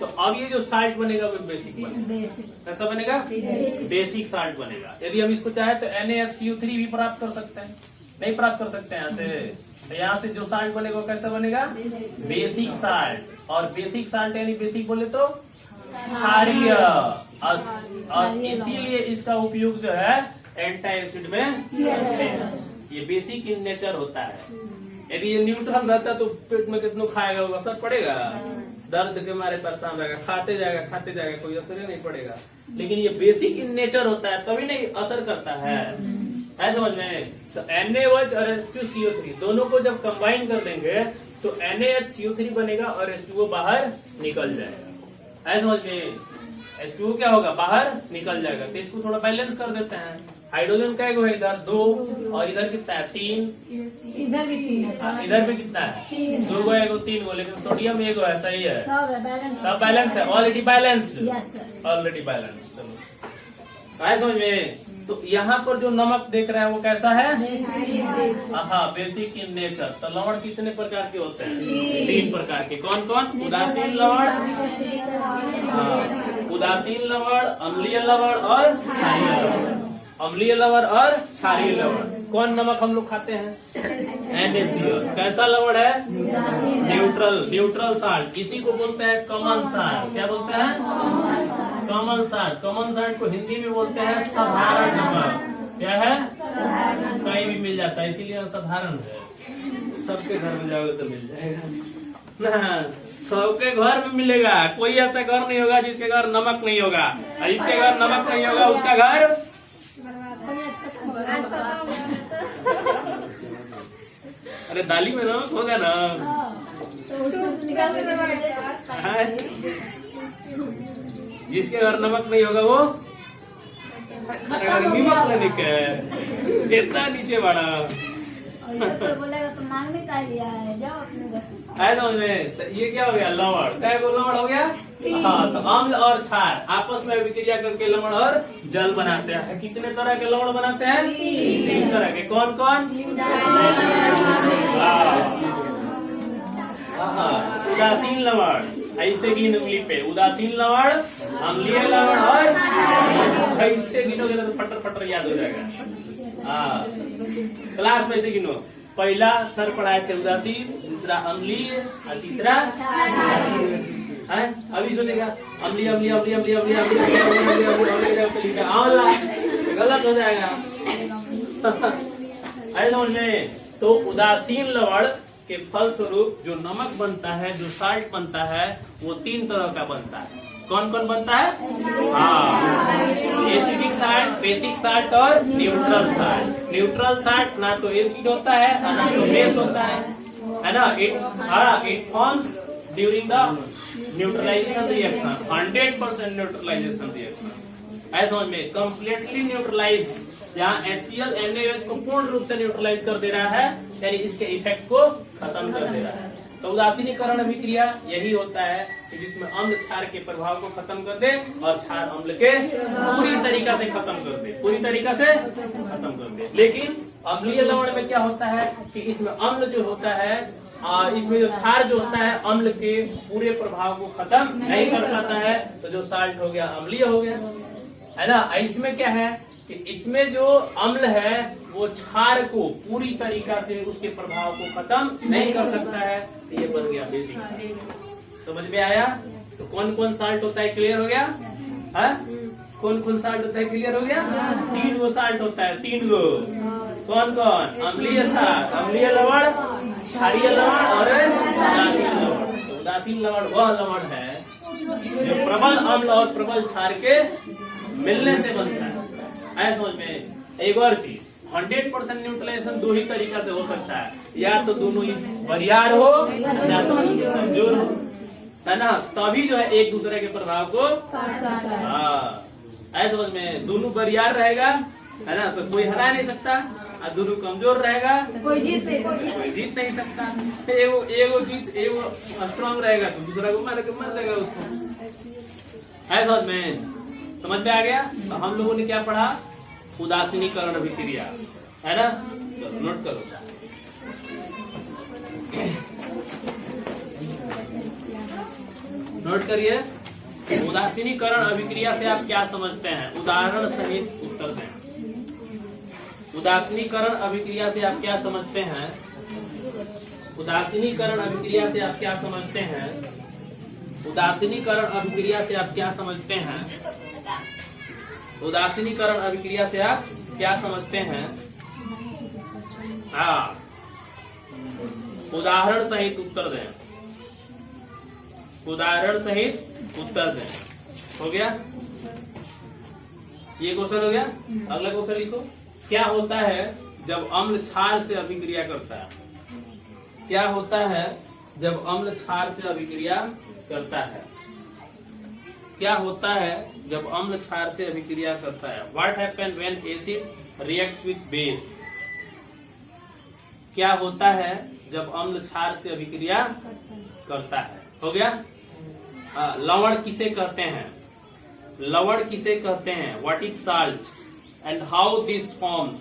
तो अब ये जो साल्ट बनेगा वो बेसिक बनेगा। कैसा बनेगा? बेसिक साल्ट बनेगा। यदि हम इसको चाहे तो NaHCO3 भी प्राप्त कर सकते हैं, नहीं प्राप्त कर सकते हैं यहाँ से। तो यहाँ से जो साल्ट बनेगा वो कैसा बनेगा? Basic salt. और बेसिक साल्ट यानी बेसिक बोले तो क्षारीय, और इसीलिए इसका उपयोग जो है एंटी एसिड में करते हैं। ये बेसिक इन नेचर होता है। यदि ये न्यूट्रल रहता तो पेट में कितना खाएगा, वो असर पड़ेगा? दर्द के मारे परेशान रहेगा, खाते जाएगा, कोई असर ही नहीं पड़ेगा। लेकिन ये बेसिक इन नेचर होता है, तभी नहीं असर करता है समझ में? तो NaOH और H2CO3 दोनों को जब कंबाइन कर देंगे तो NaHCO3 बनेगा और H2O बाहर निकल जाएगा। समझ में? H2O क्या होगा? बाहर निकल जाएगा। तो इसको थोड़ा बैलेंस कर देते हैं। हाइड्रोजन का है इधर 2 और इधर कितना है? 3।
इधर भी 3 है,
इधर भी कितना है? 2 गो, 1 गो, 3 गो, लेकिन सोडियम 1 गो है। सही है, सब बैलेंस है, ऑलरेडी बैलेंस्ड, ऑलरेडी बैलेंस। चलो आए समझ में? तो यहाँ पर जो नमक देख रहे हैं वो कैसा है? हाँ, बेसिक इन नेचर। तो लवण कितने प्रकार के होते हैं? 3 प्रकार के। कौन कौन? उदासीन लवण, उदासीन लवण, अम्लीय लवण और क्षारीय लवण। अम्लीय लवण और क्षारीय लवण। कौन नमक हम लोग खाते हैं? NaCl। कैसा लवण है? Neutral salt. इसी को बोलते हैं कॉमन साल्ट। क्या बोलते हैं? Common salt. कॉमन साल्ट को हिंदी में बोलते हैं साधारण नमक। क्या है? कहीं भी मिल जाता है, इसीलिए साधारण है। सबके घर में जाओगे तो मिल जाएगा ना, सबके घर में मिलेगा। कोई ऐसा घर नहीं होगा जिसके घर नमक नहीं होगा, और जिसके घर नमक नहीं होगा उसका घर अरे दाली में नमक होगा ना। जिसके घर नमक नहीं होगा वो नमक लेने के कितना नीचे बढ़ा
बोलेगा तो मांगने का लिया है, जाओ अपने घर।
है समझ में? तो ये क्या हो गया? लवण। क्या लवण हो गया? हाँ, तो अम्ल और क्षार आपस में विक्रिया करके लवण और जल बनाते हैं। कितने तरह के लवण बनाते हैं? 3 तरह के। कौन कौन? उदासीन लवण, ऐसे गिन उंगली पे। उदासीन लवण, अम्लीय लवण और ऐसे गिनोगे तो फटर फटर याद हो जाएगा। हाँ, क्लास में से गिनो। पहला सर पढ़ाए थे उदासीन, दूसरा अम्लीय और तीसरा है। अभी सोचेगा अम्लीय अम्लीय अम्लीय अम्लीय अम्लीय अम्लीय आंवला, गलत हो जाएगा। है समझ में? तो उदासीन लवण के फलस्वरूप जो नमक बनता है, जो साल्ट बनता है, वो 3 तरह का बनता है। कौन कौन बनता है? हाँ, एसिडिक साल्ट, बेसिक साल्ट और न्यूट्रल साल्ट। न्यूट्रल साल्ट ना तो एसिड होता है और ना तो बेस होता है ना। It forms during the neutralization reaction, 100% neutralization reaction. ऐसा समझ में? कंप्लीटली न्यूट्रलाइज, जहाँ HCl NaOH को पूर्ण रूप से न्यूट्रलाइज कर दे रहा है, यानी इसके इफेक्ट को खत्म कर दे रहा है। तो उदासीनीकरण अभिक्रिया यही होता है कि जिसमें अम्ल क्षार के प्रभाव को खत्म कर दे और क्षार अम्ल के पूरी तरीका से खत्म कर दे, पूरी तरीका से खत्म कर दे। लेकिन अम्लीय लवण में क्या होता है कि इसमें अम्ल जो होता है, इसमें जो क्षार जो होता है, अम्ल के पूरे प्रभाव को खत्म नहीं कर पाता है, तो जो साल्ट हो गया अम्लीय हो गया, है ना। इसमें क्या है कि इसमें जो अम्ल है वो क्षार को पूरी तरीका से उसके प्रभाव को खत्म नहीं कर सकता है, तो ये बन गया बेसिक साल्ट। समझ में आया? तो कौन कौन साल्ट होता है, क्लियर हो गया? है? कौन कौन साल्ट होता है, क्लियर हो गया? 3 गो साल्ट होता है, 3 गो। कौन कौन? अम्लीय साल्ट, अम्लीय लवण, क्षारीय लवण और उदासीन लवण। तो उदासीन लवण वह लवण है जो प्रबल अम्ल और प्रबल क्षार के मिलने से बनता है। ऐसा समझ में? एक और चीज, 100% न्यूट्रलाइजेशन 2 ही तरीका से हो सकता है, या तो दोनों ही बरियार हो या तो दोनों कमजोर हो, है ना। तभी जो है एक दूसरे के प्रभाव को, हाँ, ऐसा समझ में? दोनों बरियार रहेगा, है ना, तो कोई हरा नहीं सकता, और दोनों कमजोर रहेगा, कोई जीत नहीं सकता। एगो स्ट्रॉन्ग रहेगा तो दूसरा को मार देगा उसको। ऐसा समझ में आ गया? तो हम लोगों ने क्या पढ़ा? उदासीनीकरण अभिक्रिया, है ना। चलो नोट करो, नोट करिए। उदासीनीकरण अभिक्रिया से आप क्या समझते हैं? उदाहरण सहित उत्तर दें। उदासीनीकरण अभिक्रिया से आप क्या समझते हैं? उदासीनीकरण अभिक्रिया से आप क्या समझते हैं? उदासीनीकरण अभिक्रिया से आप क्या समझते हैं? उदासीनीकरण अभिक्रिया से आप क्या समझते हैं? हाँ, उदाहरण सहित उत्तर दें। उदाहरण सहित उत्तर दें। हो गया? ये क्वेश्चन हो गया। अगला क्वेश्चन लिखो। क्या होता है जब अम्ल क्षार से अभिक्रिया करता है? क्या होता है जब अम्ल क्षार से अभिक्रिया करता है? क्या होता है जब अम्ल क्षार से अभिक्रिया करता है? What happens when acid reacts with base? क्या होता है जब अम्ल क्षार से अभिक्रिया करता है? हो गया? लवण किसे कहते हैं? लवण किसे कहते हैं? What is salt and how this forms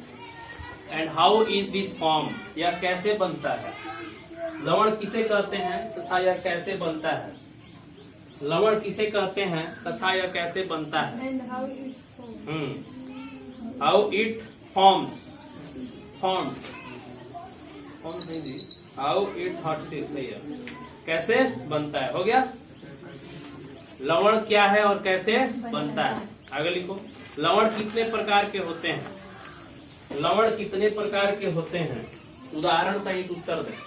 and how is this formed? यह कैसे बनता है? लवण किसे कहते हैं तथा यह कैसे बनता है? लवण किसे कहते हैं तथा यह कैसे बनता है? How it forms, how it कैसे बनता है? हो गया? लवण क्या है और कैसे बनता है? आगे लिखो। लवण कितने प्रकार के होते हैं? लवण कितने प्रकार के होते हैं? उदाहरण सहित उत्तर दें।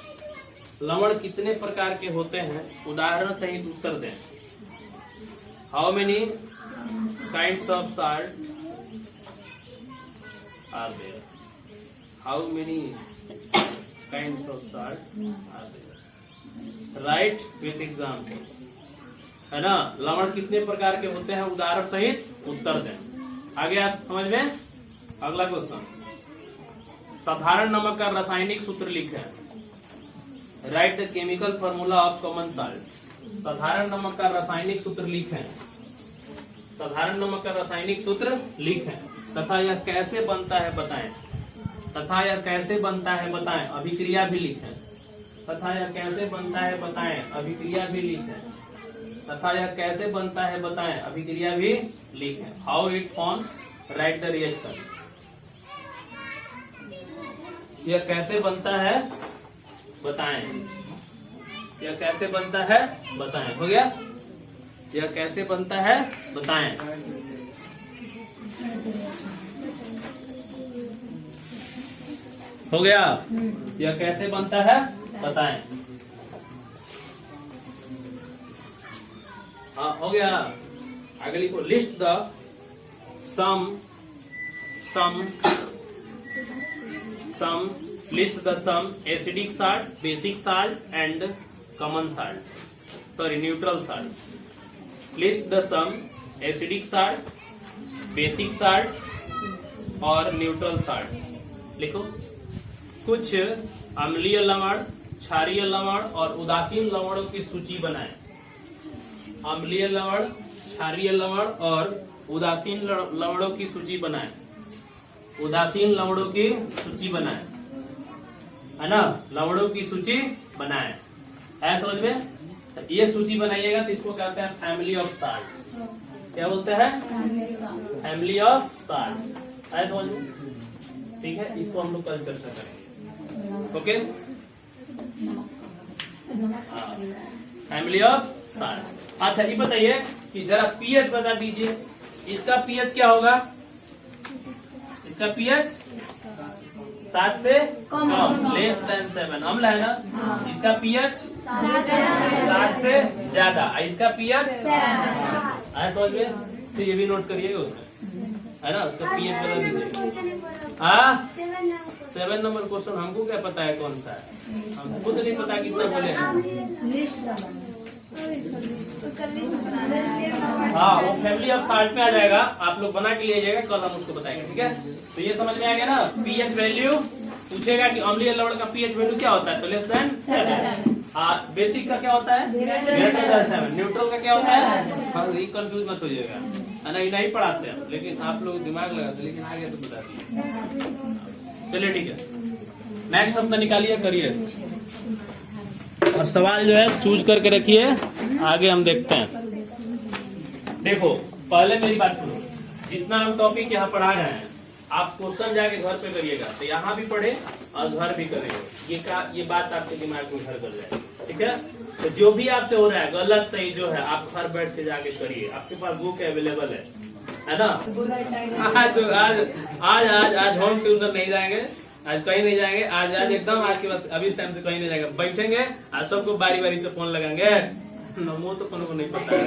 लवण कितने प्रकार के होते हैं? उदाहरण सहित उत्तर दें। How many kinds of salt are there? How many kinds of salt are there? Write with examples. है ना? लवण कितने प्रकार के होते हैं? उदाहरण सहित उत्तर दें। आगे आप समझ में? अगला क्वेश्चन। साधारण नमक का रासायनिक सूत्र लिखें। Right the chemical formula of common salt. साधारण नमक का रासायनिक सूत्र लिखें। साधारण नमक का रासायनिक सूत्र लिखें तथा यह कैसे बनता है बताएं। तथा यह कैसे बनता है बताएं। अभिक्रिया भी लिखें। तथा यह कैसे बनता है बताएं। अभिक्रिया भी लिखें। तथा यह कैसे बनता है बताएं। अभिक्रिया भी लिखें। How it forms, right the reaction. यह कैसे बनता है बताएं। यह कैसे बनता है बताएं। हो गया? यह कैसे बनता है बताएं। हो गया? यह कैसे बनता है बताएं। हाँ, हो गया। आगे लिखो, list the some list the some acidic salt, basic salt and common salt, sorry neutral salt. List the some acidic salt, basic salt और न्यूट्रल साल्ट। लिखो, कुछ अम्लीय लवण, क्षारीय लवण और उदासीन लवणों की सूची बनाएं। अम्लीय लवण, क्षारीय लवण और उदासीन लवणों की सूची बनाएं। उदासीन लवणों की सूची बनाएं, है ना? लवणों की सूची बनाएं। है समझ में? तो ये सूची बनाइएगा तो इसको कहते हैं फैमिली ऑफ साल्ट। क्या बोलते हैं? Family of salt. है समझ में? ठीक है, इसको हम लोग कल चर्चा करेंगे। Okay, family of salt. अच्छा, ये बताइए कि जरा पीएच बता दीजिए। इसका पीएच क्या होगा? इसका पीएच 7 से कम, लेस देन 7। अम्ल है ना? इसका पीएच 7 से ज्यादा। इसका पीएच है समझ में? तो ये भी नोट करिएगा उसमें, है ना? उसका पीएच बता दीजिए। हाँ, 7 नंबर क्वेश्चन हमको क्या पता है कौन सा है? हमको तो नहीं पता कितना बोले। हाँ, वो फैमिली ऑफ साल्ट में आ जाएगा। आप लोग बना के ले जाएगा, कल हम उसको बताएंगे। ठीक है, तो ये समझ में आ गया ना? पीएच वैल्यू पूछेगा कि अम्लीय लवण का पीएच वैल्यू क्या होता है, तो लेस देन 7। बेसिक का क्या होता है? Less than 7। न्यूट्रल का क्या होता है? हाँ, ये कंफ्यूज मत होइएगा, है ना? ये नहीं पढ़ाते हैं, लेकिन आप लोग दिमाग लगाते, लेकिन आगे तो बता दिए। चलिए ठीक है, नेक्स्ट अपना निकालिए, करिए और सवाल जो है चूज करके रखिए। आगे हम देखते हैं। देखो, पहले मेरी बात सुनो। जितना हम टॉपिक यहाँ पढ़ा रहे हैं, आप क्वेश्चन जाके घर पे करिएगा, तो यहाँ भी पढ़े और घर भी करेंगे। ये बात आपके दिमाग में घर कर जाए। ठीक है, तो जो भी आपसे हो रहा है गलत सही जो है, आप घर बैठ के जाके करिए। आपके पास बुक अवेलेबल है ना? आज होम ट्यूशन नहीं जाएंगे, आज कहीं नहीं जाएंगे। आज एकदम आज के बाद अभी इस टाइम से कहीं नहीं जाएंगे, बैठेंगे। आज सबको बारी बारी से फोन लगाएंगे। नमो तो को नहीं पता है।